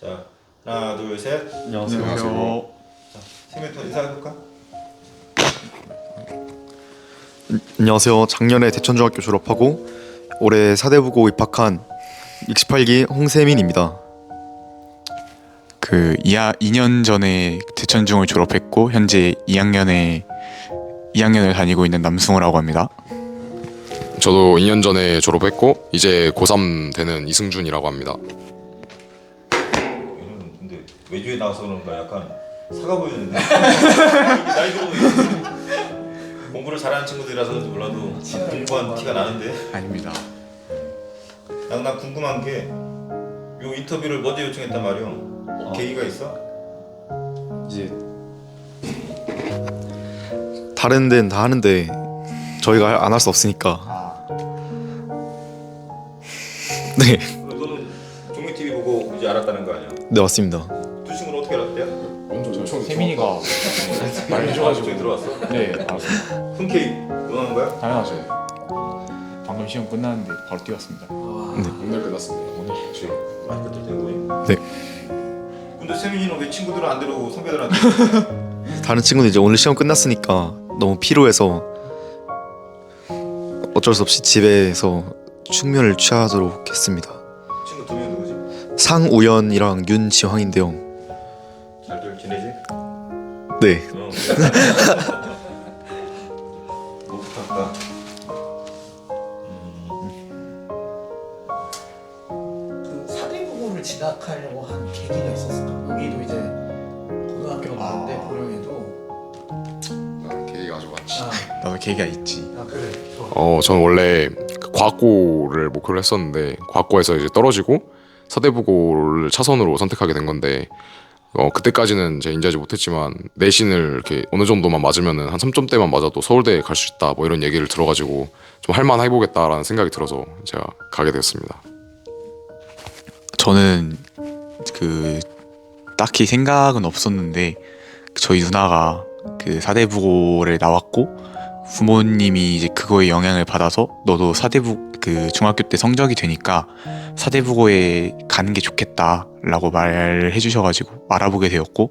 자, 하나, 둘, 셋. 안녕하세요. 자, 생명부터 인사해볼까? 안녕하세요. 작년에 대천중학교 졸업하고 올해 사대부고 입학한 68기 홍세민입니다. 2년 전에 대천중을 졸업했고 현재 2학년을 다니고 있는 남승우라고 합니다. 저도 2년 전에 졸업했고 이제 고3 되는 이승준이라고 합니다. 요즘 근데 외주에 나와서 그런가 약간 사가 보이는데 나이 들어보니 공부를 잘하는 친구들이라서인지 몰라도 공부한 티가 나는데. 아닙니다. 난 궁금한 게 요 인터뷰를 먼저 요청했단 말이오. 계기가 있어? 이제 다른 데는 다 하는데 저희가 안 할 수 없으니까. 네, 너는 종이 TV 보고 이제 알았다는 거 아니야? 네 맞습니다. 두 친구는 어떻게 알았대요? 세민이가 말해줘가지고 저기 들어왔어? 네 알았습니다. 흔쾌히 원하는 거야? 당연하죠. 방금 시험 끝났는데 바로 뛰었습니다. 오늘 끝났습니다. 오늘 지금 마스크 뜰 거니? 네. 근데 세민이는 왜 친구들은 안 데려오고 선배들한테? 다른 친구는 이제 오늘 시험 끝났으니까 너무 피로해서 어쩔 수 없이 집에서 충면을 취하도록 했습니다. 친구 두 명 누구지? 상우연이랑 윤지황인데요. 잘들 지내지? 네, 뭐 부탁할까? 그 사대부고를 진학하려고 한 계기가 있었을까? 여기도 이제 고등학교가 많은데 고령에도 계기가 아주 많지. 나도 계기가 있지. 그래. 좋아. 저는 원래 그 과학고를 목표로 했었는데 과학고에서 이제 떨어지고 사대부고를 차선으로 선택하게 된 건데 그때까지는 제가 인지하지 못했지만 내신을 이렇게 어느 정도만 맞으면은 한 3점대만 맞아도 서울대에 갈 수 있다 뭐 이런 얘기를 들어가지고 좀 할만해보겠다라는 생각이 들어서 제가 가게 되었습니다. 저는 딱히 생각은 없었는데 저희 누나가 사대부고를 나왔고 부모님이 이제 그거에 영향을 받아서 너도 중학교 때 성적이 되니까 사대부고에 가는 게 좋겠다라고 말을 해주셔가지고 알아보게 되었고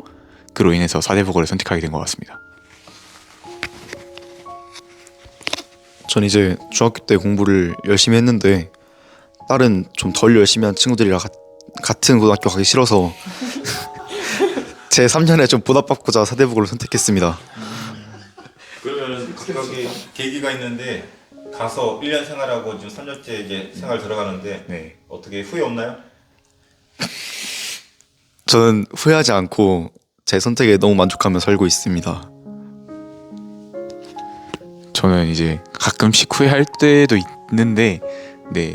그로 인해서 사대부고를 선택하게 된 것 같습니다. 전 이제 중학교 때 공부를 열심히 했는데 다른 좀 덜 열심히 한 친구들이랑 같은 고등학교 가기 싫어서 제 3년에 좀 보답받고자 사대부고를 선택했습니다. 그러면 각각의 계기가 있는데 가서 1년 생활하고 지금 3년째 이제 생활 들어가는데 네. 어떻게 후회 없나요? 저는 후회하지 않고 제 선택에 너무 만족하며 살고 있습니다. 저는 이제 가끔씩 후회할 때도 있는데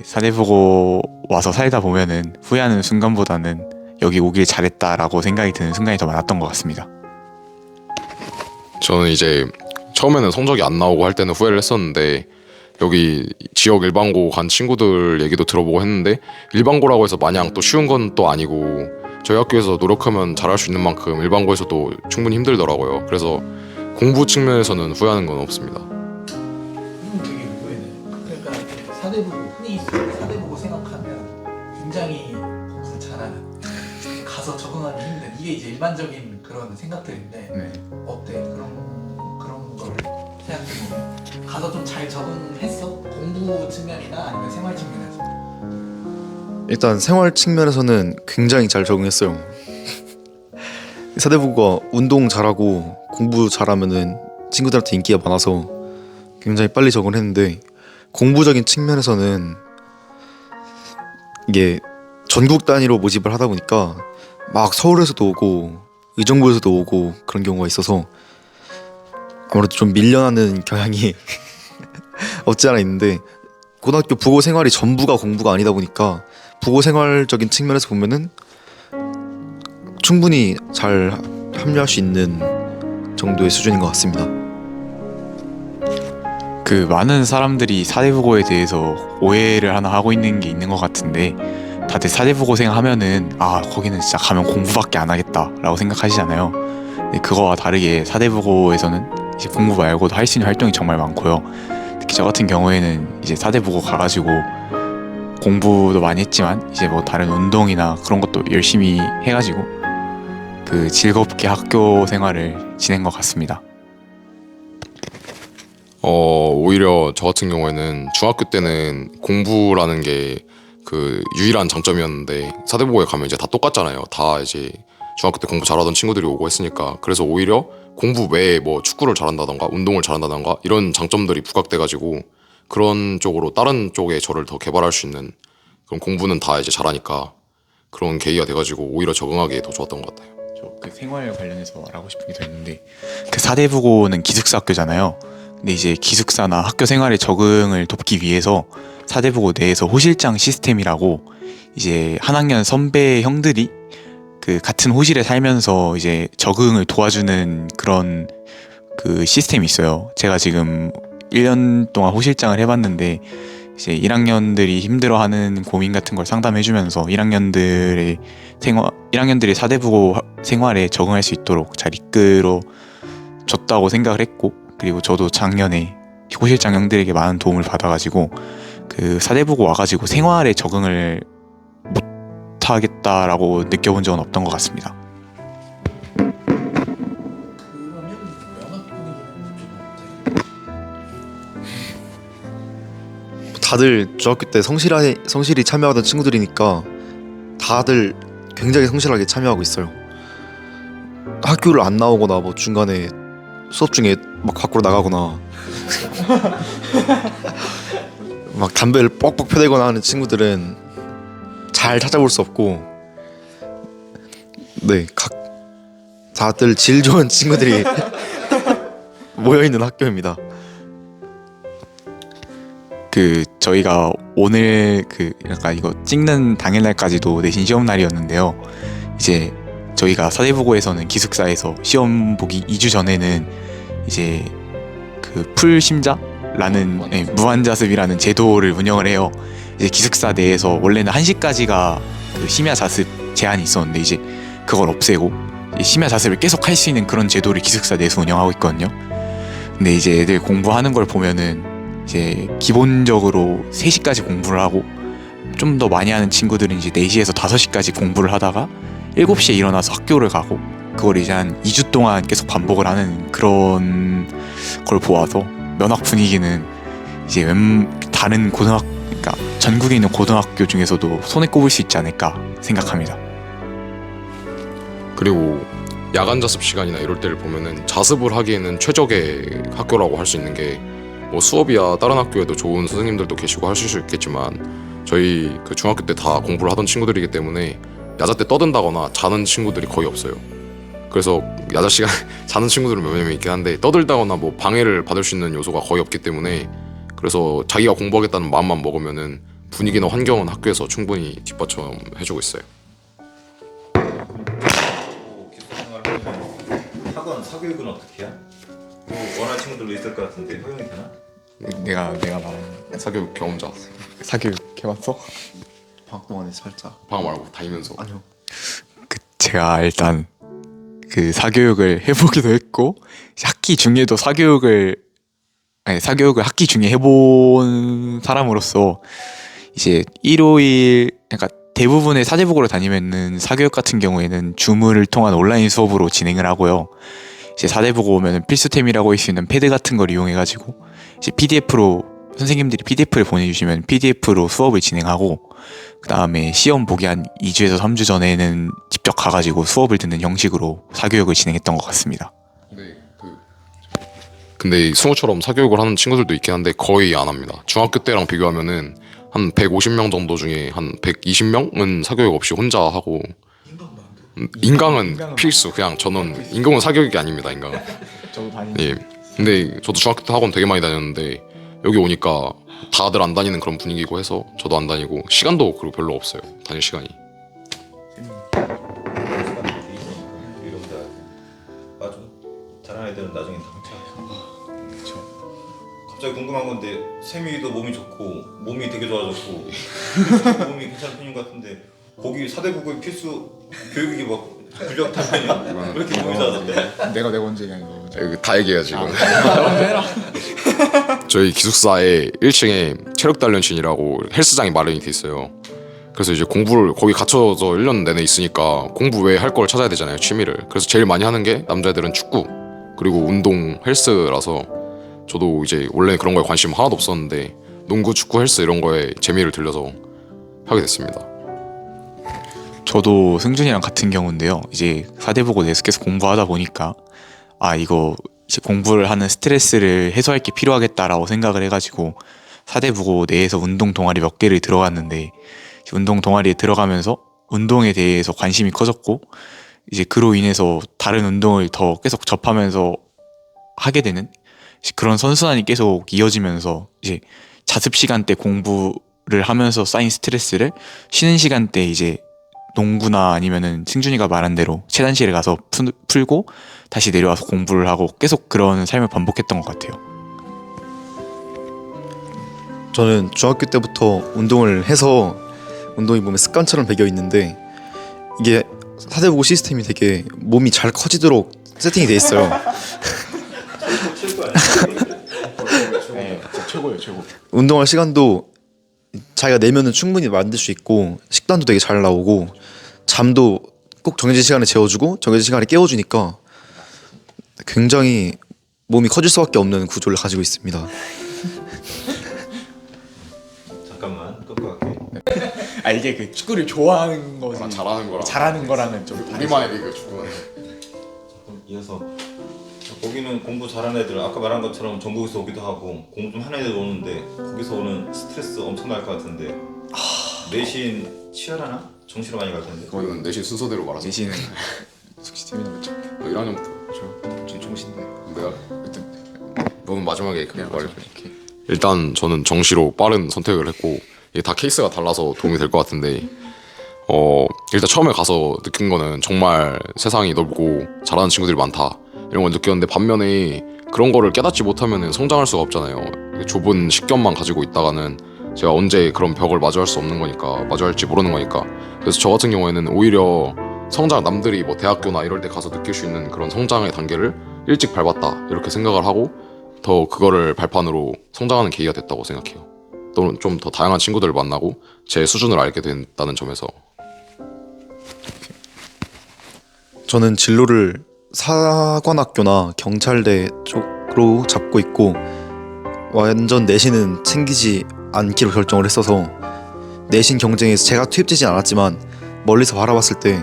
사대부고 와서 살다 보면은 후회하는 순간보다는 여기 오길 잘했다라고 생각이 드는 순간이 더 많았던 것 같습니다. 저는 이제 처음에는 성적이 안 나오고 할 때는 후회를 했었는데 여기 지역 일반고 간 친구들 얘기도 들어보고 했는데 일반고라고 해서 마냥 또 쉬운 건 또 아니고 저희 학교에서 노력하면 잘할 수 있는 만큼 일반고에서도 충분히 힘들더라고요. 그래서 공부 측면에서는 후회하는 건 없습니다. 되게 의외네. 그러니까 사대부고 흔히 사대부고 생각하면 굉장히 공부를 잘하는 가서 적응하기 힘든 이게 이제 일반적인 그런 생각들인데 네. 어때? 그런 걸 생각해보면 가서 좀 잘 적응했어? 공부 측면이나 아니면 생활 측면에서? 일단 생활 측면에서는 굉장히 잘 적응했어요. 사대부고가 운동 잘하고 공부 잘하면은 친구들한테 인기가 많아서 굉장히 빨리 적응했는데 공부적인 측면에서는 이게 전국 단위로 모집을 하다 보니까 막 서울에서도 오고 의정부에서도 오고 그런 경우가 있어서 아무래도 좀 밀려나는 경향이 없지 않아 있는데 고등학교 부고 생활이 전부가 공부가 아니다 보니까 부고 생활적인 측면에서 보면은 충분히 잘 합류할 수 있는 정도의 수준인 것 같습니다. 많은 사람들이 사대부고에 대해서 오해를 하나 하고 있는 게 있는 것 같은데 다들 사대부고생 하면은 거기는 진짜 가면 공부밖에 안 하겠다라고 생각하시잖아요. 근데 그거와 다르게 사대부고에서는 이제 공부 말고도 할 수 있는 활동이 정말 많고요. 특히 저 같은 경우에는 이제 사대부고 가가지고 공부도 많이 했지만 이제 뭐 다른 운동이나 그런 것도 열심히 해가지고 그 즐겁게 학교 생활을 지낸 것 같습니다. 오히려 저 같은 경우에는 중학교 때는 공부라는 게 그 유일한 장점이었는데 사대부고에 가면 이제 다 똑같잖아요. 다 이제 중학교 때 공부 잘하던 친구들이 오고 했으니까. 그래서 오히려 공부 외에 뭐 축구를 잘한다던가 운동을 잘한다던가 이런 장점들이 부각돼가지고 그런 쪽으로 다른 쪽에 저를 더 개발할 수 있는 그런 공부는 다 이제 잘하니까 그런 계기가 돼가지고 오히려 적응하기에 더 좋았던 것 같아요. 저 그 생활 관련해서 말하고 싶은 게 더 있는데 그 사대부고는 기숙사 학교잖아요. 근데 이제 기숙사나 학교 생활에 적응을 돕기 위해서 사대부고 내에서 호실장 시스템이라고 이제 한 학년 선배 형들이 그 같은 호실에 살면서 이제 적응을 도와주는 그런 그 시스템이 있어요. 제가 지금 1년 동안 호실장을 해봤는데 이제 1학년들이 힘들어하는 고민 같은 걸 상담해주면서 1학년들이 사대부고 생활에 적응할 수 있도록 잘 이끌어 줬다고 생각을 했고, 그리고 저도 작년에 호실장 형들에게 많은 도움을 받아가지고 그 사대부고 와가지고 생활에 적응을 못하겠다라고 느껴본 적은 없던 것 같습니다. 그러면 면학 분위기는 좀 어때요? 다들 중학교 때 성실히 참여하던 친구들이니까 다들 굉장히 성실하게 참여하고 있어요. 학교를 안 나오거나 뭐 중간에 수업 중에 막 밖으로 나가거나 막 담배를 뻑뻑 펴대거나 하는 친구들은 잘 찾아볼 수 없고, 네, 다들 질 좋은 친구들이 모여 있는 학교입니다. 그 저희가 오늘 그 약간 이거 찍는 당일날까지도 내신 시험 날이었는데요. 이제 저희가 사대부고에서는 기숙사에서 시험 보기 2주 전에는 이제 그 풀심자라는 무한자습이라는 제도를 운영을 해요. 이제 기숙사 내에서 원래는 1시까지가 그 심야 자습 제한이 있었는데 이제 그걸 없애고 이제 심야 자습을 계속 할 수 있는 그런 제도를 기숙사 내에서 운영하고 있거든요. 근데 이제 애들 공부하는 걸 보면은 이제 기본적으로 3시까지 공부를 하고 좀 더 많이 하는 친구들은 이제 4시에서 5시까지 공부를 하다가 7시에 일어나서 학교를 가고 그걸 이제 한 2주 동안 계속 반복을 하는 그런 걸 보아서 면학 분위기는 이제 다른 그러니까 전국에 있는 고등학교 중에서도 손에 꼽을 수 있지 않을까 생각합니다. 그리고 야간 자습 시간이나 이럴 때를 보면은 자습을 하기에는 최적의 학교라고 할 수 있는 게 뭐 수업이야 다른 학교에도 좋은 선생님들도 계시고 하실 수 있겠지만 저희 그 중학교 때 다 공부를 하던 친구들이기 때문에 야자 때 떠든다거나 자는 친구들이 거의 없어요. 그래서 야자 시간 자는 친구들은 몇 명 있긴 한데 떠들다거나 뭐 방해를 받을 수 있는 요소가 거의 없기 때문에 그래서 자기가 공부하겠다는 마음만 먹으면은 분위기나 환경은 학교에서 충분히 뒷받침해주고 있어요. 기숙사 생활을 하면 학원 사교육은 어떻게 해요? 뭐 원하는 친구들도 있을 것 같은데 허용이 되나? 내가 말한 사교육 경험자. 사교육 해봤어? 방학 동안에 살짝. 방학 말고 다니면서. 아니요. 그 제가 일단 그 사교육을 해보기도 했고 학기 중에도 사교육을 학기 중에 해본 사람으로서 이제 일요일 그러니까 대부분의 사대부고를 다니면은 사교육 같은 경우에는 줌을 통한 온라인 수업으로 진행을 하고요. 이제 사대부고 오면은 필수템이라고 할 수 있는 패드 같은 걸 이용해가지고 이제 PDF로 선생님들이 PDF를 보내주시면 PDF로 수업을 진행하고 그 다음에 시험 보기 한 2주에서 3주 전에는 직접 가가지고 수업을 듣는 형식으로 사교육을 진행했던 것 같습니다. 근데 승우처럼 사교육을 하는 친구들도 있긴 한데 거의 안 합니다. 중학교 때랑 비교하면은 한 150명 정도 중에 한 120명은 사교육 없이 혼자 하고 인강은 필수. 그냥 저는 인강은 사교육이 아닙니다. 인강은. 저도 예. 근데 저도 중학교 때 학원 되게 많이 다녔는데 여기 오니까 다들 안 다니는 그런 분위기고 해서 저도 안 다니고 시간도 그리고 별로 없어요. 다닐 시간이. 맞아. 잘하는 애들은 나중에 다 혼자. 갑자기 궁금한 건데 세미도 몸이 좋고 몸이 되게 좋아졌고 몸이 괜찮은 편인 것 같은데 거기 사대부고의 필수 교육이 막 불력 타면요? 왜 이렇게 몸이 좋아졌대? 내가 언제 얘기한 거? 이거 다 얘기해요 지금. 저희 기숙사에 1층에 체력 단련실이라고 헬스장이 마련이 돼 있어요. 그래서 이제 공부를 거기 갇혀서 1년 내내 있으니까 공부 외에 할 걸 찾아야 되잖아요, 취미를. 그래서 제일 많이 하는 게 남자애들은 축구 그리고 운동, 헬스라서 저도 이제 원래 그런 거에 관심 하나도 없었는데 농구, 축구, 헬스 이런 거에 재미를 들려서 하게 됐습니다. 저도 승준이랑 같은 경우인데요. 이제 사대보고 내에서 계속 공부하다 보니까 이거 이제 공부를 하는 스트레스를 해소할 게 필요하겠다라고 생각을 해가지고 사대보고 내에서 운동 동아리 몇 개를 들어갔는데 운동 동아리에 들어가면서 운동에 대해서 관심이 커졌고 이제 그로 인해서 다른 운동을 더 계속 접하면서 하게 되는 그런 선순환이 계속 이어지면서 이제 자습 시간 때 공부를 하면서 쌓인 스트레스를 쉬는 시간 때 이제 농구나 아니면은 승준이가 말한 대로 체단실에 가서 풀고 다시 내려와서 공부를 하고 계속 그런 삶을 반복했던 것 같아요. 저는 중학교 때부터 운동을 해서 운동이 몸에 습관처럼 배겨 있는데 이게 사대보고 시스템이 되게 몸이 잘 커지도록 세팅이 돼 있어요. 네, 최고예요, 최고. 운동할 시간도 자기가 내면은 충분히 만들 수 있고 식단도 되게 잘 나오고 잠도 꼭 정해진 시간에 재워주고 정해진 시간에 깨워주니까 굉장히 몸이 커질 수밖에 없는 구조를 가지고 있습니다. 잠깐만 끊고 갈게. 이게 그 축구를 좋아하는 거지. 잘하는 거랑 잘하는 거랑은 좀 우리만의 리그 축구는. 그럼 이어서 거기는 공부 잘하는 애들 아까 말한 것처럼 전국에서 오기도 하고 공부 좀 하는 애들 오는데 거기서 오는 스트레스 엄청날 것 같은데 내신 치열하나? 정시로 많이 갈 텐데. 거기는 내신 순서대로 말하자. 내신은 숙시 재미는 거죠. 1학년부터. 저 중신데. 내가 너는 마지막에 그거 말해줘. 이렇게. 일단 저는 정시로 빠른 선택을 했고 이게 다 케이스가 달라서 도움이 될 것 같은데 일단 처음에 가서 느낀 거는 정말 세상이 넓고 잘하는 친구들이 많다 이런 걸 느꼈는데 반면에 그런 거를 깨닫지 못하면 성장할 수가 없잖아요. 좁은 식견만 가지고 있다가는 제가 언제 그런 벽을 마주할 수 없는 거니까 마주할지 모르는 거니까. 그래서 저 같은 경우에는 오히려 성장 남들이 뭐 대학교나 이럴 때 가서 느낄 수 있는 그런 성장의 단계를 일찍 밟았다 이렇게 생각을 하고 더 그거를 발판으로 성장하는 계기가 됐다고 생각해요. 또는 좀 더 다양한 친구들을 만나고 제 수준을 알게 됐다는 점에서. 저는 진로를 사관학교나 경찰대 쪽으로 잡고 있고 완전 내신은 챙기지 않기로 결정을 했어서 내신 경쟁에서 제가 투입되진 않았지만 멀리서 바라봤을 때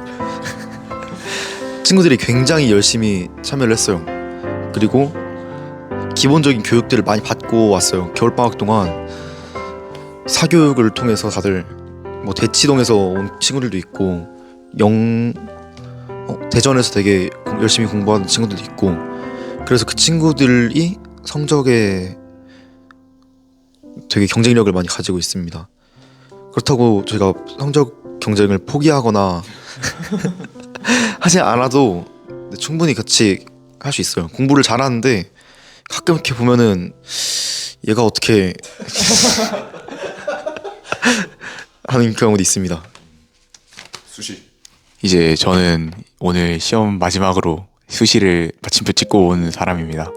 친구들이 굉장히 열심히 참여를 했어요. 그리고 기본적인 교육들을 많이 받고 왔어요. 겨울방학 동안 사교육을 통해서 다들 뭐 대치동에서 온 친구들도 있고 대전에서 되게 열심히 공부하는 친구들도 있고 그래서 그 친구들이 성적에 되게 경쟁력을 많이 가지고 있습니다. 그렇다고 저희가 성적 경쟁을 포기하거나 하지 않아도 충분히 같이 할 수 있어요. 공부를 잘하는데 가끔 이렇게 보면은 얘가 어떻게 하는 경우도 있습니다. 수시. 이제 저는 오늘 시험 마지막으로 수시를 마침표 찍고 온 사람입니다.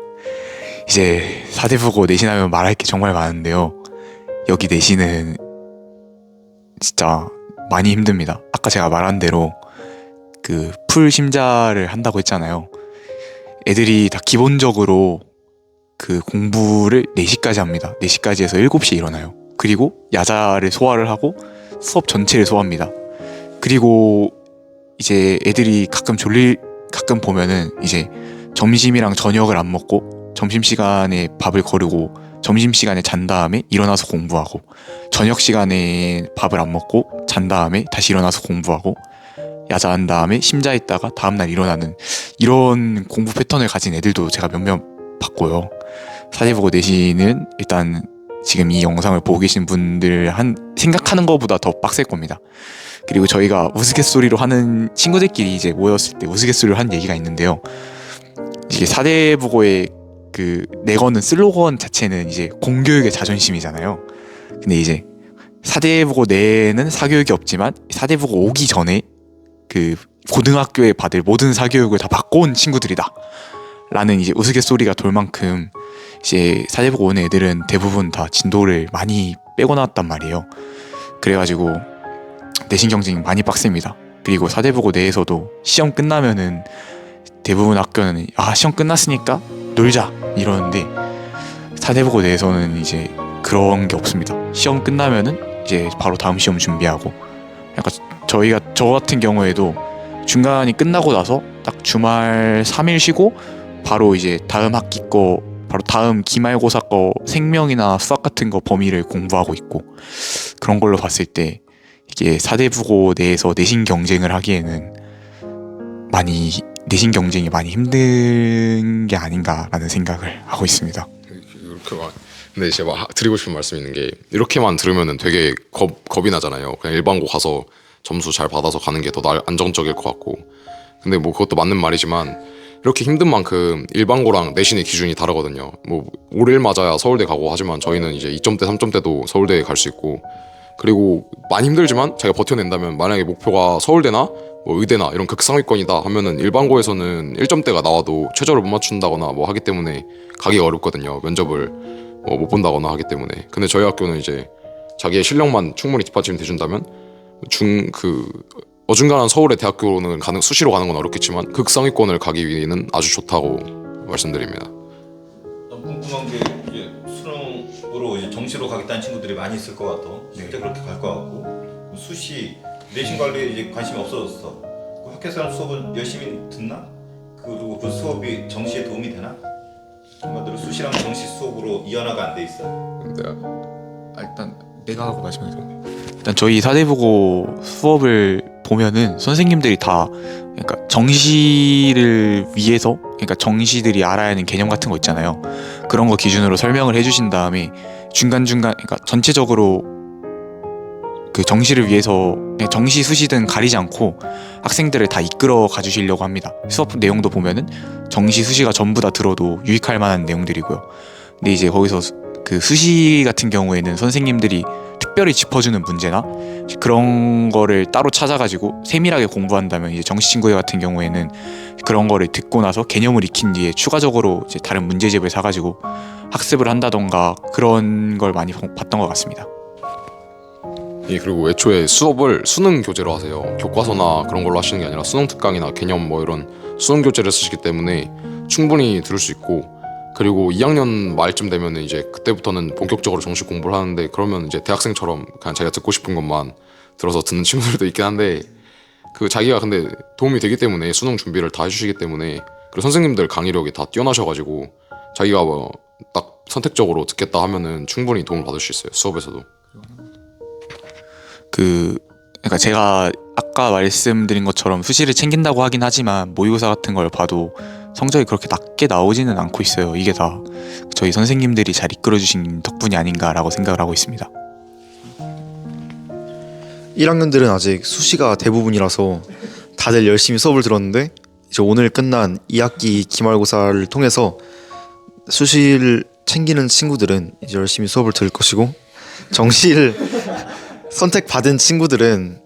이제 사대보고 내신하면 말할 게 정말 많은데요. 여기 내신은 진짜 많이 힘듭니다. 아까 제가 말한 대로 그 풀 심자를 한다고 했잖아요. 애들이 다 기본적으로 그 공부를 4시까지 합니다. 4시까지 해서 7시에 일어나요. 그리고 야자를 소화를 하고 수업 전체를 소화합니다. 그리고 이제 애들이 가끔 보면은 이제 점심이랑 저녁을 안 먹고 점심시간에 밥을 거르고 점심시간에 잔 다음에 일어나서 공부하고 저녁 시간에 밥을 안 먹고 잔 다음에 다시 일어나서 공부하고 야자한 다음에 심자했다가 다음날 일어나는 이런 공부 패턴을 가진 애들도 제가 몇몇 봤고요. 사대보고 내신은 일단 지금 이 영상을 보고 계신 분들 생각하는 것보다 더 빡셀 겁니다. 그리고 저희가 우스갯소리로 하는 친구들끼리 이제 모였을 때 우스갯소리로 한 얘기가 있는데요. 이게 사대보고의 그 내거는 슬로건 자체는 이제 공교육의 자존심이잖아요. 근데 이제 사대보고 내는 사교육이 없지만 사대보고 오기 전에 그 고등학교에 받을 모든 사교육을 다 바꿔온 친구들이다 라는 이제 우스갯소리가 돌 만큼 이제 사대보고 오는 애들은 대부분 다 진도를 많이 빼고 나왔단 말이에요. 그래가지고 내신 경쟁이 많이 빡셉니다. 그리고 사대보고 내에서도 시험 끝나면은 대부분 학교는 시험 끝났으니까 놀자 이러는데, 사대보고 내에서는 이제 그런 게 없습니다. 시험 끝나면은 이제 바로 다음 시험 준비하고, 약간 저 같은 경우에도 중간이 끝나고 나서 딱 주말 3일 쉬고 바로 이제 다음 학기 거, 바로 다음 기말고사 거 생명이나 수학 같은 거 범위를 공부하고 있고, 그런 걸로 봤을 때 이게 사대부고 내에서 내신 경쟁을 하기에는 내신 경쟁이 많이 힘든 게 아닌가라는 생각을 하고 있습니다. 이렇게 막 근데 제가 드리고 싶은 말씀이 있는 게, 이렇게만 들으면은 되게 겁이 나잖아요. 그냥 일반고 가서 점수 잘 받아서 가는 게 더 안정적일 것 같고, 근데 뭐 그것도 맞는 말이지만 이렇게 힘든 만큼 일반고랑 내신의 기준이 다르거든요. 뭐 올해를 맞아야 서울대 가고 하지만 저희는 이제 2점대 3점대도 서울대에 갈 수 있고, 그리고 많이 힘들지만 자기가 버텨낸다면, 만약에 목표가 서울대나 뭐 의대나 이런 극상위권이다 하면은 일반고에서는 1점대가 나와도 최저를 못 맞춘다거나 뭐 하기 때문에 가기가 어렵거든요. 면접을 못 본다거나 하기 때문에. 근데 저희 학교는 이제 자기의 실력만 충분히 뒷받침 돼준다면 어중간한 서울의 대학교는 수시로 가는 건 어렵겠지만 극상위권을 가기 위해는 아주 좋다고 말씀드립니다. 난 궁금한 게, 이제 수능으로 이제 정시로 가겠다는 친구들이 많이 있을 것 같아. 실제 그렇게 갈 것 같고, 수시 내신 관리에 이제 관심이 없어졌어. 그 학교에서 수업은 열심히 듣나? 그리고 그 수업이 정시에 도움이 되나? 한마디로 수시랑 정시 수업으로 이완화가 안 돼 있어. 일단 내가 하고 말씀해줘. 일단 저희 사대보고 수업을 보면은 선생님들이 다, 그러니까 정시를 위해서, 그러니까 정시들이 알아야 하는 개념 같은 거 있잖아요. 그런 거 기준으로 설명을 해주신 다음에 중간중간, 그러니까 전체적으로 그 정시를 위해서 정시 수시든 가리지 않고 학생들을 다 이끌어 가주시려고 합니다. 수업 내용도 보면은 정시 수시가 전부 다 들어도 유익할 만한 내용들이고요. 근데 이제 거기서 그 수시 같은 경우에는 선생님들이 특별히 짚어주는 문제나 그런 거를 따로 찾아가지고 세밀하게 공부한다면, 이제 정시 친구들 같은 경우에는 그런 거를 듣고 나서 개념을 익힌 뒤에 추가적으로 이제 다른 문제집을 사가지고 학습을 한다던가 그런 걸 많이 봤던 것 같습니다. 예, 그리고 애초에 수업을 수능 교재로 하세요. 교과서나 그런 걸로 하시는 게 아니라 수능 특강이나 개념 뭐 이런 수능 교재를 쓰시기 때문에 충분히 들을 수 있고, 그리고 2학년 말쯤 되면 이제 그때부터는 본격적으로 정식 공부를 하는데, 그러면 이제 대학생처럼 그냥 자기가 듣고 싶은 것만 들어서 듣는 친구들도 있긴 한데, 그 자기가 근데 도움이 되기 때문에 수능 준비를 다 해주시기 때문에, 그리고 선생님들 강의력이 다 뛰어나셔가지고 자기가 뭐 딱 선택적으로 듣겠다 하면은 충분히 도움을 받을 수 있어요, 수업에서도. 그러니까 제가 아까 말씀드린 것처럼 수시를 챙긴다고 하긴 하지만 모의고사 같은 걸 봐도 성적이 그렇게 낮게 나오지는 않고 있어요. 이게 다 저희 선생님들이 잘 이끌어주신 덕분이 아닌가라고 생각을 하고 있습니다. 1학년들은 아직 수시가 대부분이라서 다들 열심히 수업을 들었는데, 이제 오늘 끝난 2학기 기말고사를 통해서 수시를 챙기는 친구들은 이제 열심히 수업을 들을 것이고, 정시를 선택받은 친구들은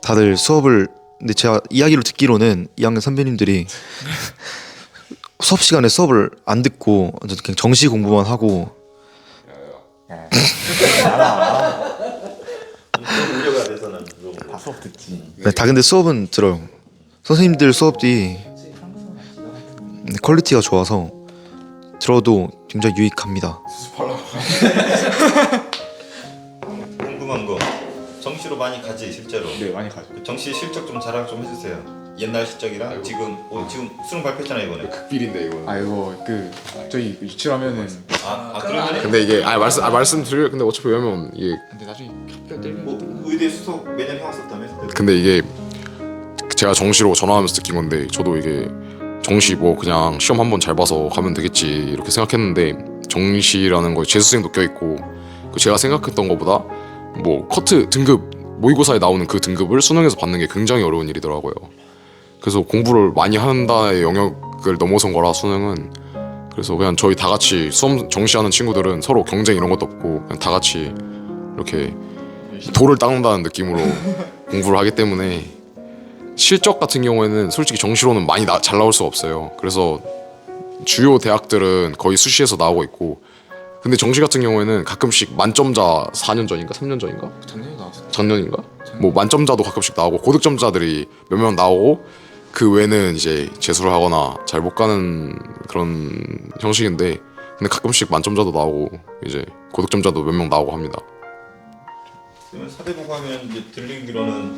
다들 수업을, 근데 제가 이야기로 듣기로는 2학년 선배님들이 수업 시간에 수업을 안 듣고 그냥 정시 공부만 하고. 우려가 돼서는 다 수업 듣지. 네, 다 근데 수업은 들어요. 선생님들 수업이 퀄리티가 좋아서 들어도 굉장히 유익합니다. 궁금한 거, 정시로 많이 가지 실제로? 네, 많이 가죠. 그 정시 실적 좀 자랑 좀 해주세요. 옛날 실적이랑 지금 지금 수능 발표했잖아 이번에. 극비린데 이거. 이거 저희 유출하면은 그러면 근데 이게 말씀드릴, 근데 어차피 왜냐면 이게, 근데 나중에 학교 때리면 뭐 의대 수석 매년 해왔었다며? 근데 이게 제가 정시로 전화하면서 느낀 건데, 저도 이게 정시 뭐 그냥 시험 한번 잘 봐서 가면 되겠지 이렇게 생각했는데, 정시라는 거에 재수생도 껴있고, 제가 생각했던 것보다 뭐 커트 등급, 모의고사에 나오는 그 등급을 수능에서 받는 게 굉장히 어려운 일이더라고요. 그래서 공부를 많이 한다의 영역을 넘어선 거라 수능은. 그래서 그냥 저희 다 같이 수험 정시하는 친구들은 서로 경쟁 이런 것도 없고 그냥 다 같이 이렇게 돌을 닦는다는 느낌으로 공부를 하기 때문에 실적 같은 경우에는 솔직히 정시로는 많이 잘 나올 수가 없어요. 그래서 주요 대학들은 거의 수시에서 나오고 있고, 근데 정시 같은 경우에는 가끔씩 만점자 4년 전인가 3년 전인가 작년에 나왔어. 작년인가 뭐 만점자도 가끔씩 나오고 고득점자들이 몇 명 나오고, 그 외에는 이제 재수를 하거나 잘 못 가는 그런 형식인데, 근데 가끔씩 만점자도 나오고 이제 고득점자도 몇 명 나오고 합니다. 그러면 사대보고 하면 이제 들리기로는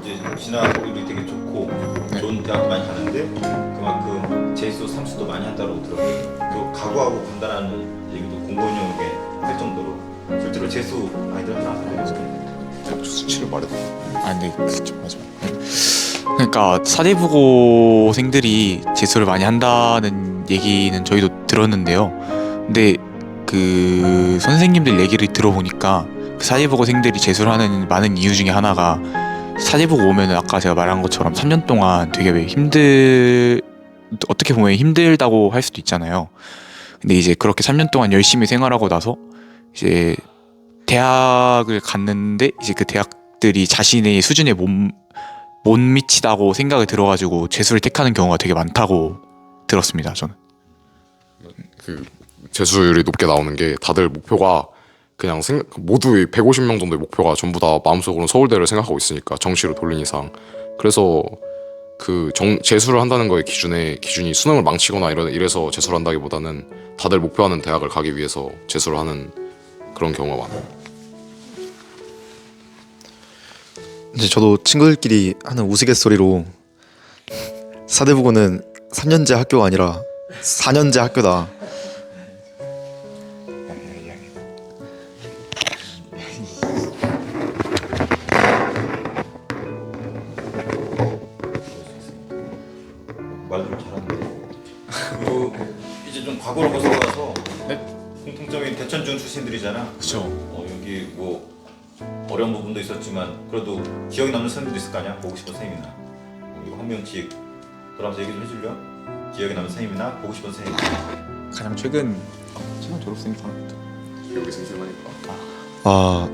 이제 진학률이 되게 좋고 좋은 대학 많이 가는데 그만큼 재수 삼수도 많이 한다고 들었거든요. 또 각오하고 간다라는 얘기도 공무원역에 할 정도로 실제로 재수 많이들 하나 사대보고 수치를 말해도. 아 근데 그쵸 맞아. 그러니까 사대부고생들이 재수를 많이 한다는 얘기는 저희도 들었는데요. 근데 그 선생님들 얘기를 들어보니까 그 사대부고생들이 재수를 하는 많은 이유 중에 하나가, 사대부고 오면은 아까 제가 말한 것처럼 3년 동안 되게 어떻게 보면 힘들다고 할 수도 있잖아요. 근데 이제 그렇게 3년 동안 열심히 생활하고 나서 이제 대학을 갔는데 이제 그 대학들이 자신의 수준에 못 미치다고 생각이 들어가지고 재수를 택하는 경우가 되게 많다고 들었습니다. 저는. 그 재수율이 높게 나오는 게 다들 목표가 그냥 모두 150명 정도의 목표가 전부 다 마음속으로는 서울대를 생각하고 있으니까, 정시로 돌린 이상. 그래서 그 재수를 한다는 거의 기준이 수능을 망치거나 이래서 재수를 한다기보다는 다들 목표하는 대학을 가기 위해서 재수를 하는 그런 경우가 많아요. 이제 저도 친구들끼리 하는 우스갯소리로 사대부고는 3년제 학교가 아니라 4년제 학교다. 말들을 잘하는데 그리고 이제 좀 과거로 벗어나서 공통점이 대천중 출신들이잖아. 그렇죠. 여기 뭐 어려운 부분도 있었지만 그래도 기억에 남는 선생님도 있을 거 아니야? 보고 싶은 선생님이나 이거 한 명씩 돌아와서 얘기 좀 해줄려? 기억에 남는 선생님이나 보고 싶은 선생님. 가장 최근 졸업생 상황부터. 기억이 생생하니까. 아,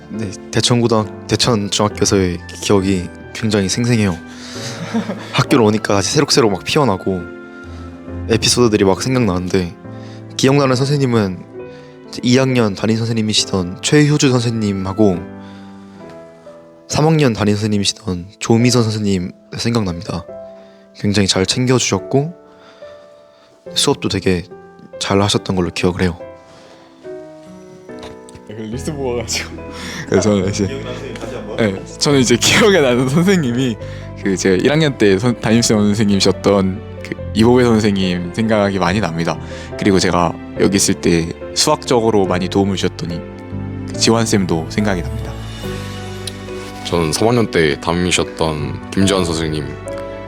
네, 대천 중학교에서의 기억이 굉장히 생생해요. 학교로 오니까 다시 새록새록 막 피어나고 에피소드들이 막 생각나는데, 기억나는 선생님은 2학년 담임 선생님이시던 최효주 선생님하고 3학년 담임 선생님이시던 조미선 선생님 생각납니다. 굉장히 잘 챙겨주셨고 수업도 되게 잘 하셨던 걸로 기억을 해요. 리스트 모아가지고. 그래서 저는 이제 기억에 남는 선생님 다시 한번. 네, 저는 이제 기억에 나는 선생님이 그 제가 1학년 때 담임쌤 선생님이셨던 그 이보배 선생님 생각이 많이 납니다. 그리고 제가 여기 있을 때 수학적으로 많이 도움을 주셨더니 그 지환쌤도 생각이 납니다. 저는 3학년 때 담임이셨던 김지환 선생님,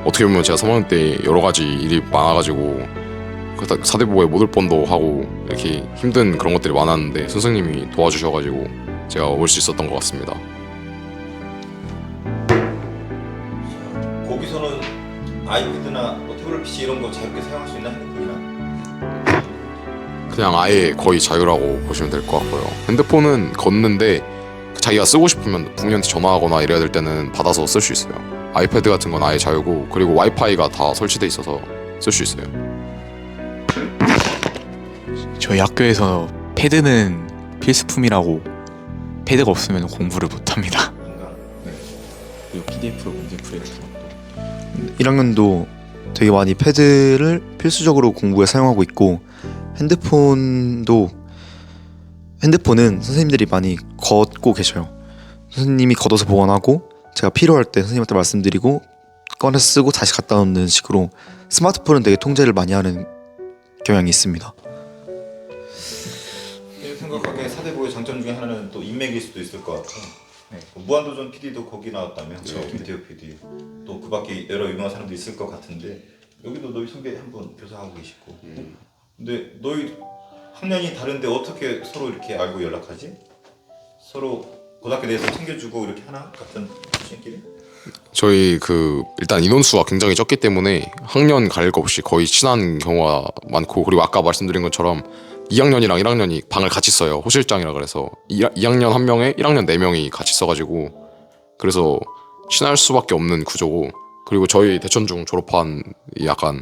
어떻게 보면 제가 3학년 때 여러 가지 일이 많아가지고 사대부고에 못 올 뻔도 하고 이렇게 힘든 그런 것들이 많았는데 선생님이 도와주셔가지고 제가 올 수 있었던 것 같습니다. 거기서는 아이패드나 뭐 태블릿 PC 이런 거 자유롭게 사용할 수 있나? 핸드폰이나? 그냥 아예 거의 자유라고 보시면 될 것 같고요. 핸드폰은 걷는데 자기가 쓰고 싶으면 부모님한테 전화하거나 이래야 될 때는 받아서 쓸 수 있어요. 아이패드 같은 건 아예 자유고, 그리고 와이파이가 다 설치돼 있어서 쓸 수 있어요. 저희 학교에서 패드는 필수품이라고, 패드가 없으면 공부를 못합니다. 그리고 PDF로 문제 풀이 같은 것도. 1학년도 되게 많이 패드를 필수적으로 공부에 사용하고 있고, 핸드폰은 선생님들이 많이 걷고 계셔요. 선생님이 걷어서 보관하고 제가 필요할 때 선생님한테 말씀드리고 꺼내서 쓰고 다시 갖다 놓는 식으로 스마트폰은 되게 통제를 많이 하는 경향이 있습니다. 생각하기에 사대부의 장점 중에 하나는 또 인맥일 수도 있을 것 같고, 무한도전 PD도 거기 나왔다며. 김태호 PD 또 그 밖에 여러 유명한 사람도 있을 것 같은데, 여기도 너희 선배 한 분 교사하고 계시고. 근데 너희 학년이 다른데 어떻게 서로 이렇게 알고 연락하지? 서로 고등학교 내에서 챙겨주고 이렇게 하나? 같은 친구끼리? 저희 일단 인원수가 굉장히 적기 때문에 학년 가릴 거 없이 거의 친한 경우가 많고, 그리고 아까 말씀드린 것처럼 2학년이랑 1학년이 방을 같이 써요. 호실장이라 그래서 2학년 1명에 1학년 4명이 같이 써가지고, 그래서 친할 수밖에 없는 구조고, 그리고 저희 대천중 졸업한 이 약간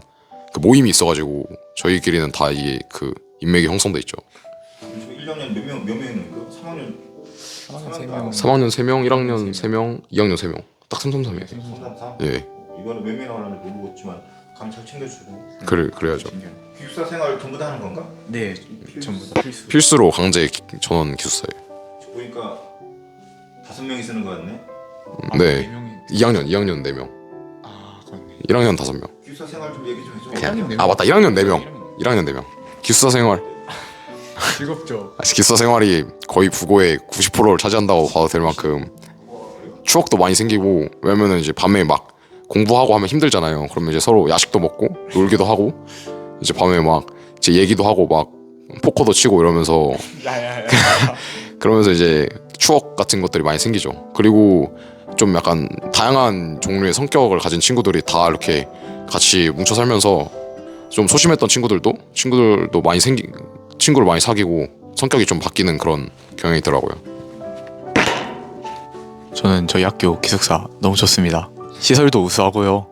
그 모임이 있어가지고 저희끼리는 다 이게 그 인맥이 형성돼 있죠. 지금 1학년 몇 명인 거야? 3학년 3학년 3명, 1학년 3명, 2학년 3명. 딱 333이에요. 333? 예, 이거는 몇 명 하는지 모르겠지만 감 잘 챙겨주고. 그래야죠. 기숙사 생활 전부 다 하는 건가? 네, 전부 다 필수. 필수로 강제 전원 기숙사예요. 보니까 5명이 쓰는 거 같네. 네, 2학년 4명, 아, 그렇네. 1학년 5명. 기숙사 생활 좀 얘기 좀 해줘. 그냥 아 맞다, 1학년 4명, 1학년 4명. 기숙사 생활. 즐겁죠. 기숙사 생활이 거의 부고의 90%를 차지한다고 봐도 될 만큼 추억도 많이 생기고, 왜냐면은 이제 밤에 막 공부하고 하면 힘들잖아요. 그러면 이제 서로 야식도 먹고 놀기도 하고, 이제 밤에 막 이제 얘기도 하고 막 포커도 치고 이러면서 그러면서 이제 추억 같은 것들이 많이 생기죠. 그리고 좀 약간 다양한 종류의 성격을 가진 친구들이 다 이렇게 같이 뭉쳐 살면서 좀 소심했던 친구들도 많이 친구를 많이 사귀고 성격이 좀 바뀌는 그런 경향이 있더라고요. 저는 저희 학교 기숙사 너무 좋습니다. 시설도 우수하고요.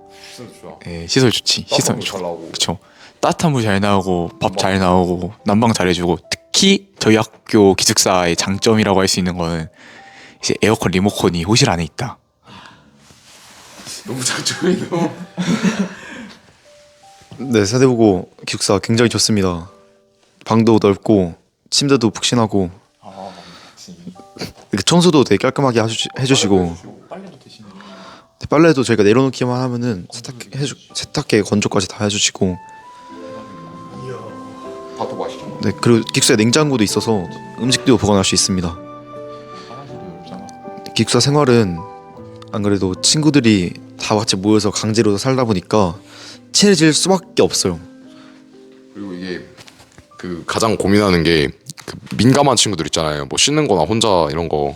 예, 시설 좋지. 시설 좋. 그렇죠. 따뜻한 물 잘 나오고 밥 잘 나오고 난방 잘해주고, 특히 저희 학교 기숙사의 장점이라고 할 수 있는 거는 이제 에어컨 리모컨이 호실 안에 있다. 너무 장점이네요. 네, 사대보고 기숙사 굉장히 좋습니다. 방도 넓고 침대도 푹신하고 이렇게 청소도 되게 깔끔하게 해주시고, 빨래도 대신에. 빨래도 저희가 내려놓기만 하면은 세탁기 건조까지 다 해주시고. 밥도 맛있죠. 네, 그리고 기숙사에 냉장고도 있어서 음식도 보관할 수 있습니다. 기숙사 생활은 안 그래도 친구들이 다 같이 모여서 강제로 살다 보니까 친해질 수밖에 없어요. 그리고 이게 그 가장 고민하는 게 그 민감한 친구들 있잖아요. 뭐 씻는 거나 혼자 이런 거,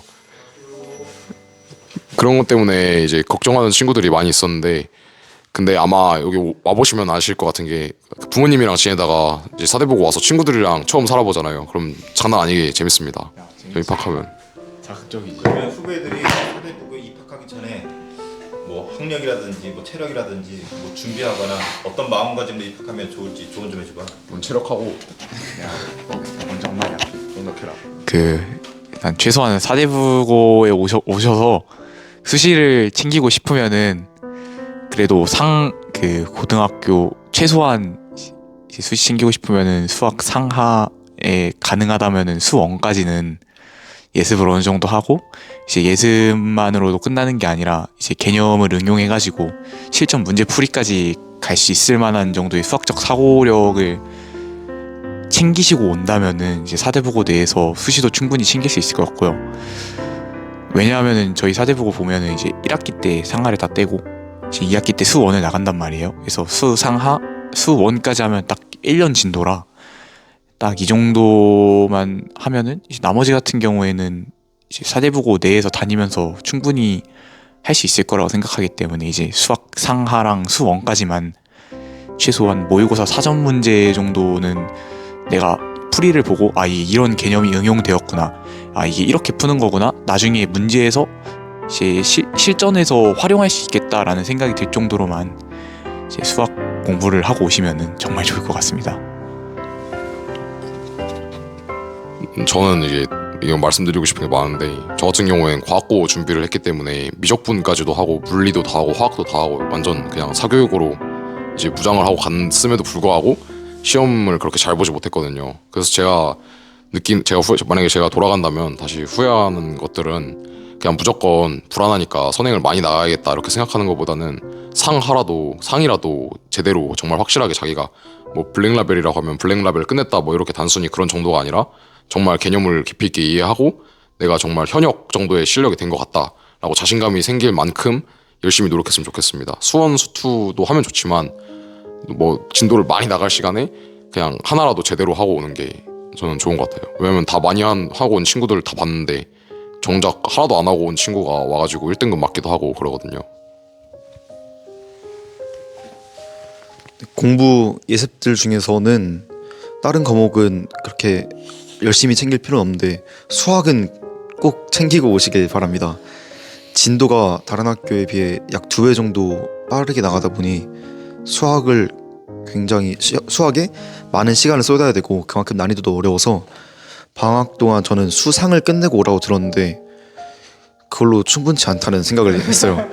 그런 것 때문에 이제 걱정하는 친구들이 많이 있었는데, 근데 아마 여기 와보시면 아실 것 같은 게 부모님이랑 지내다가 이제 사대 보고 와서 친구들이랑 처음 살아보잖아요. 그럼 장난 아니게 재밌습니다. 입학하면. 자극적이지. 그러면 후배들이 사대부고에 입학하기 전에 뭐 학력이라든지 뭐 체력이라든지 뭐 준비하거나 어떤 마음가짐으로 입학하면 좋을지 조언 좀 해줘봐. 체력하고 정말이야. 일단 최소한 사대부고에 오셔서 수시를 챙기고 싶으면은 그래도 고등학교 최소한 이제 수시 챙기고 싶으면은 수학 상하에 가능하다면은 수원까지는 예습을 어느 정도 하고, 이제 예습만으로도 끝나는 게 아니라 이제 개념을 응용해가지고 실전 문제 풀이까지 갈 수 있을 만한 정도의 수학적 사고력을 챙기시고 온다면은 이제 사대부고 내에서 수시도 충분히 챙길 수 있을 것 같고요. 왜냐하면은 저희 사대부고 보면은 이제 1학기 때 상하를 다 떼고 이제 2학기 때 수원을 나간단 말이에요. 그래서 수상하, 수원까지 하면 딱 1년 진도라 딱 이 정도만 하면은 이제 나머지 같은 경우에는 이제 사대부고 내에서 다니면서 충분히 할 수 있을 거라고 생각하기 때문에 이제 수학 상하랑 수원까지만 최소한 모의고사 사전 문제 정도는 내가 풀이를 보고 이런 개념이 응용되었구나, 이게 이렇게 푸는 거구나, 나중에 문제에서 이제 실전에서 활용할 수 있겠다라는 생각이 들 정도로만 이제 수학 공부를 하고 오시면은 정말 좋을 것 같습니다. 저는 이제 이건 말씀드리고 싶은 게 많은데, 저 같은 경우에는 과학고 준비를 했기 때문에 미적분까지도 하고 물리도 다 하고 화학도 다 하고 완전 그냥 사교육으로 이제 무장을 하고 갔음에도 불구하고 시험을 그렇게 잘 보지 못했거든요. 그래서 만약에 제가 돌아간다면 다시 후회하는 것들은 그냥 무조건 불안하니까 선행을 많이 나가야겠다 이렇게 생각하는 것보다는 상이라도 제대로 정말 확실하게 자기가 뭐 블랙라벨이라고 하면 블랙라벨 끝냈다 뭐 이렇게 단순히 그런 정도가 아니라 정말 개념을 깊이 있게 이해하고 내가 정말 현역 정도의 실력이 된 것 같다라고 자신감이 생길 만큼 열심히 노력했으면 좋겠습니다. 수원 수투도 하면 좋지만 뭐 진도를 많이 나갈 시간에 그냥 하나라도 제대로 하고 오는 게 저는 좋은 것 같아요. 왜냐면 다 많이 하고 온 친구들 다 봤는데 정작 하나도 안 하고 온 친구가 와가지고 1등급 맞기도 하고 그러거든요. 공부 예습들 중에서는 다른 과목은 그렇게 열심히 챙길 필요는 없는데 수학은 꼭 챙기고 오시길 바랍니다. 진도가 다른 학교에 비해 약 2배 정도 빠르게 나가다 보니 수학을 수학에 많은 시간을 쏟아야 되고 그만큼 난이도도 어려워서 방학 동안 저는 수상을 끝내고 오라고 들었는데 그걸로 충분치 않다는 생각을 했어요.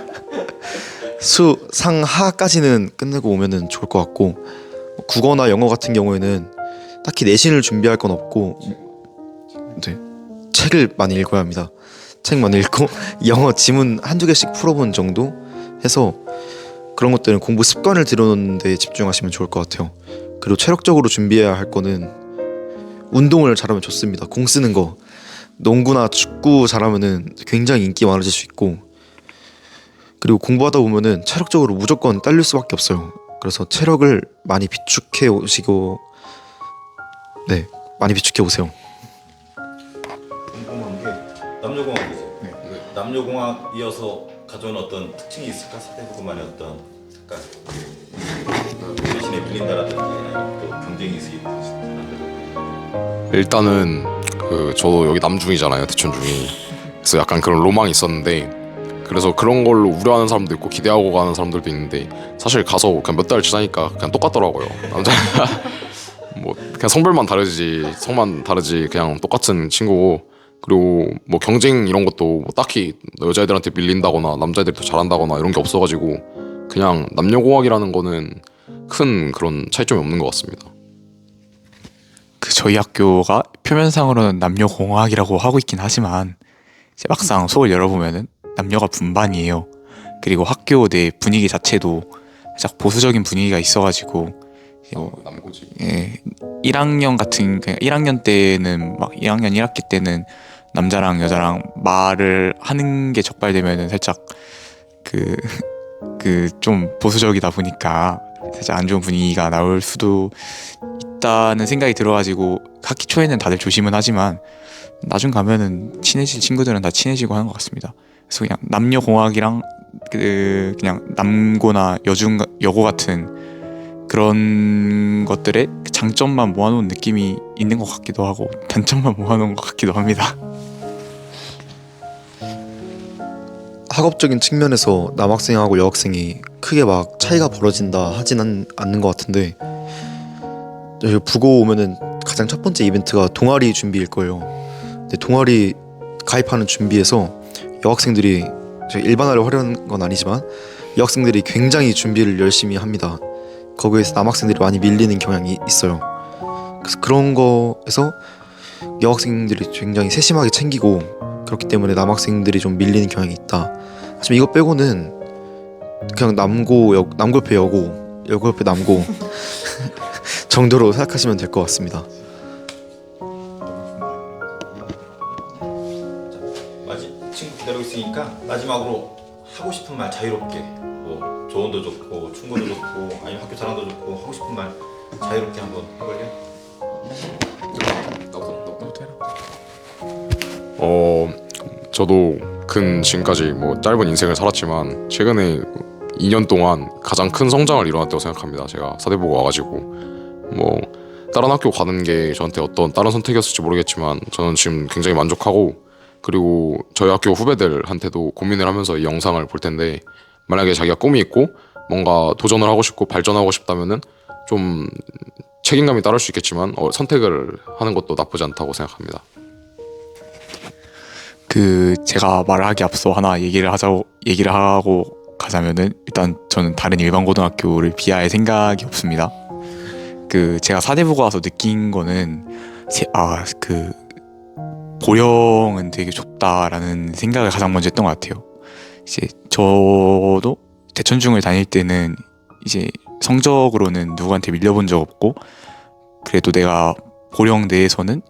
수상하까지는 끝내고 오면은 좋을 것 같고 국어나 영어 같은 경우에는 딱히 내신을 준비할 건 없고 네, 책을 많이 읽어야 합니다. 책 많이 읽고 영어 지문 한두 개씩 풀어본 정도 해서 그런 것들은 공부 습관을 들여놓는 데 집중하시면 좋을 것 같아요. 그리고 체력적으로 준비해야 할 거는 운동을 잘하면 좋습니다. 공 쓰는 거 농구나 축구 잘하면은 굉장히 인기 많아질 수 있고 그리고 공부하다 보면은 체력적으로 무조건 딸릴 수밖에 없어요. 그래서 체력을 많이 비축해 오시고 네 많이 비축해 오세요. 궁금한 게 남녀공학이죠. 남녀공학 이어서 가져온 어떤 특징이 있을까? 사대부고만의 어떤 색깔, 대신에 밀린다라든지 아니면 또 경쟁이 있으시고. 일단은 저도 여기 남중이잖아요, 대천중이. 그래서 약간 그런 로망이 있었는데 그래서 그런 걸로 우려하는 사람도 있고 기대하고 가는 사람들도 있는데 사실 가서 그냥 몇 달 지나니까 그냥 똑같더라고요. 남자 뭐 그냥 성별만 다르지 성만 다르지 그냥 똑같은 친구고 그리고 뭐 경쟁 이런 것도 뭐 딱히 여자애들한테 밀린다거나 남자애들이 더 잘한다거나 이런 게 없어가지고 그냥 남녀공학이라는 거는 큰 그런 차이점이 없는 것 같습니다. 그 저희 학교가 표면상으로는 남녀공학이라고 하고 있긴 하지만 이제 막상 속을 열어보면은 남녀가 분반이에요. 그리고 학교 내 분위기 자체도 살짝 보수적인 분위기가 있어가지고 남고지. 예, 1학년 같은 그냥 1학년 때는 막 1학년 1학기 때는 남자랑 여자랑 말을 하는 게 적발되면은 살짝 그 좀 보수적이다 보니까 살짝 안 좋은 분위기가 나올 수도 있다는 생각이 들어가지고 학기 초에는 다들 조심은 하지만 나중 가면은 친해질 친구들은 다 친해지고 하는 것 같습니다. 그래서 그냥 남녀공학이랑 그냥 남고나 여고 같은 그런 것들의 장점만 모아놓은 느낌이 있는 것 같기도 하고 단점만 모아놓은 것 같기도 합니다. 학업적인 측면에서 남학생하고 여학생이 크게 막 차이가 벌어진다 하진 않는 것 같은데 저희 부고 오면은 가장 첫 번째 이벤트가 동아리 준비일 거예요. 근데 동아리 가입하는 준비에서 여학생들이 일반화를 하려는 건 아니지만 여학생들이 굉장히 준비를 열심히 합니다. 거기에서 남학생들이 많이 밀리는 경향이 있어요. 그래서 그런 거에서 여학생들이 굉장히 세심하게 챙기고 그렇기 때문에 남학생들이 좀 밀리는 경향이 있다. 하지만 이거 빼고는 그냥 남고 옆에 여고 옆에 남고 정도로 생각하시면 될 것 같습니다. 친구 기다리고 있으니까 마지막으로 하고 싶은 말 자유롭게 뭐 조언도 좋고 충고도 좋고 아니면 학교 자랑도 좋고 하고 싶은 말 자유롭게 한번 해볼래? 저도 지금까지 뭐 짧은 인생을 살았지만 최근에 2년 동안 가장 큰 성장을 이뤄냈다고 생각합니다. 제가 사대보고 와가지고 뭐 다른 학교 가는 게 저한테 어떤 다른 선택이었을지 모르겠지만 저는 지금 굉장히 만족하고 그리고 저희 학교 후배들한테도 고민을 하면서 이 영상을 볼 텐데 만약에 자기가 꿈이 있고 뭔가 도전을 하고 싶고 발전하고 싶다면은 좀 책임감이 따를 수 있겠지만 선택을 하는 것도 나쁘지 않다고 생각합니다. 제가 말하기 앞서 하나 얘기를 하고 가자면은 일단 저는 다른 일반 고등학교를 비하할 생각이 없습니다. 제가 사대부고 와서 느낀 거는 보령은 되게 좁다라는 생각을 가장 먼저 했던 것 같아요. 이제 저도 대천중을 다닐 때는 이제 성적으로는 누구한테 밀려본 적 없고 그래도 내가 보령 내에서는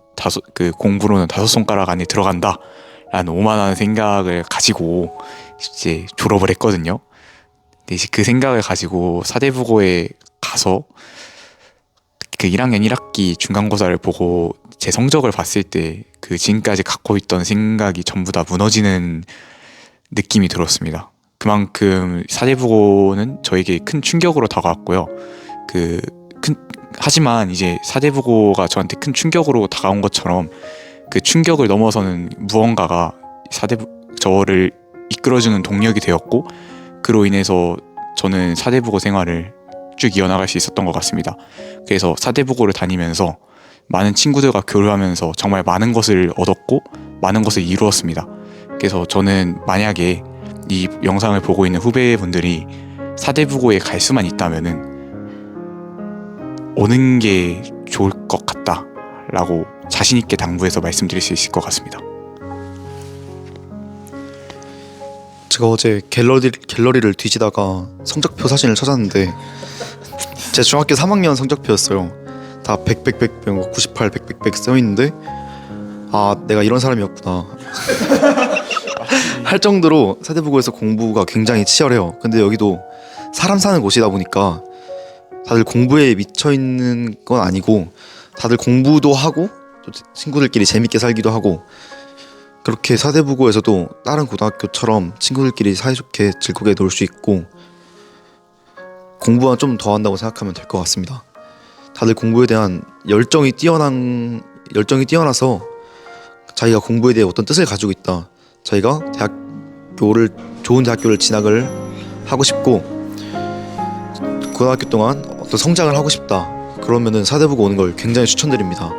공부로는 5손가락 안에 들어간다 라는 오만한 생각을 가지고 이제 졸업을 했거든요. 근데 이제 그 생각을 가지고 사대부고에 가서 1학년 1학기 중간고사를 보고 제 성적을 봤을 때 지금까지 갖고 있던 생각이 전부 다 무너지는 느낌이 들었습니다. 그만큼 사대부고는 저에게 큰 충격으로 다가왔고요. 하지만 이제 사대부고가 저한테 큰 충격으로 다가온 것처럼 그 충격을 넘어서는 무언가가 저를 이끌어주는 동력이 되었고, 그로 인해서 저는 사대부고 생활을 쭉 이어나갈 수 있었던 것 같습니다. 그래서 사대부고를 다니면서 많은 친구들과 교류하면서 정말 많은 것을 얻었고 많은 것을 이루었습니다. 그래서 저는 만약에 이 영상을 보고 있는 후배분들이 사대부고에 갈 수만 있다면은 오는 게 좋을 것 같다 라고 자신 있게 당부해서 말씀드릴 수 있을 것 같습니다. 제가 어제 갤러리를 뒤지다가 성적표 사진을 찾았는데 제 중학교 3학년 성적표였어요. 다 100, 100, 100, 100, 98, 100, 100, 100 써있는데 아 내가 이런 사람이었구나 할 정도로 사대부고에서 공부가 굉장히 치열해요. 근데 여기도 사람 사는 곳이다 보니까 다들 공부에 미쳐있는 건 아니고 다들 공부도 하고 또 친구들끼리 재밌게 살기도 하고, 그렇게 사대부고에서도 다른 고등학교처럼 친구들끼리 사이좋게 즐겁게 놀 수 있고 공부만 좀 더 한다고 생각하면 될 것 같습니다. 다들 공부에 대한 열정이 뛰어나서 자기가 공부에 대해 어떤 뜻을 가지고 있다, 자기가 좋은 대학교를 진학을 하고 싶고 고등학교 동안 어떤 성장을 하고 싶다, 그러면은 사대부고 오는 걸 굉장히 추천드립니다.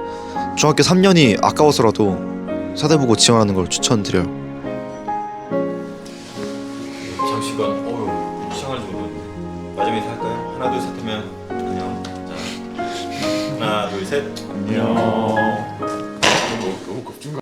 중학교 3년이 아까워서라도 사대부고 지원하는 걸 추천드려요. 잠시만. 시간을 좀 마지막 인사 할까요? 하나 둘 셋 하면 안녕. 자, 하나 둘 셋. 안녕. 너무 급진 거